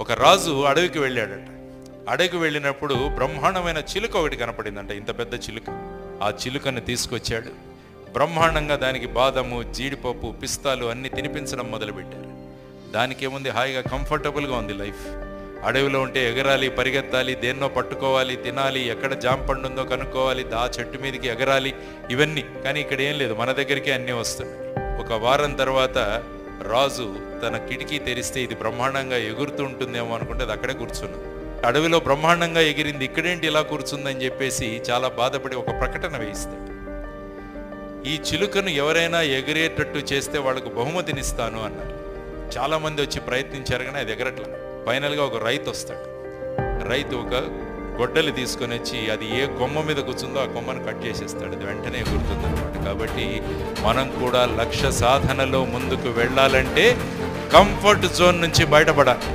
ఒక రాజు అడవికి వెళ్ళాడట. అడవికి వెళ్ళినప్పుడు బ్రహ్మాండమైన చిలుక ఒకటి కనపడిందంట, ఇంత పెద్ద చిలుక. ఆ చిలుకను తీసుకొచ్చాడు. బ్రహ్మాండంగా దానికి బాదము, జీడిపప్పు, పిస్తాలు అన్ని తినిపించడం మొదలుపెట్టారు. దానికి ఏముంది, హాయిగా కంఫర్టబుల్గా ఉంది లైఫ్. అడవిలో ఉంటే ఎగరాలి, పరిగెత్తాలి, దేన్నో పట్టుకోవాలి, తినాలి, ఎక్కడ జామ పండు ఉందో కనుక్కోవాలి, ఆ చెట్టు మీదకి ఎగరాలి, ఇవన్నీ. కానీ ఇక్కడ ఏం లేదు, మన దగ్గరికి అన్నీ వస్తున్నాయి. ఒక వారం తర్వాత రాజు తన కిటికీ తెరిస్తే ఇది బ్రహ్మాండంగా ఎగురుతూ ఉంటుందేమో అనుకుంటే అది అక్కడే కూర్చున్నాం. అడవిలో బ్రహ్మాండంగా ఎగిరింది, ఇక్కడేంటి ఇలా కూర్చుందని చెప్పేసి చాలా బాధపడి ఒక ప్రకటన వేయిస్తాడు. ఈ చిలుకను ఎవరైనా ఎగిరేటట్టు చేస్తే వాళ్ళకు బహుమతినిస్తాను అన్నారు. చాలామంది వచ్చి ప్రయత్నించారు, కానీ అది ఎగరట్లా. ఫైనల్గా ఒక రైతు వస్తాడు. రైతు ఒక గొడ్డలి తీసుకొని వచ్చి అది ఏ కొమ్మ మీద కూర్చుందో ఆ కొమ్మను కట్ చేసేస్తాడు. అది వెంటనే ఎగురుతుంది అనమాట. కాబట్టి మనం కూడా లక్ష్య సాధనలో ముందుకు వెళ్ళాలంటే కంఫర్ట్ జోన్ నుంచి బయటపడాలి.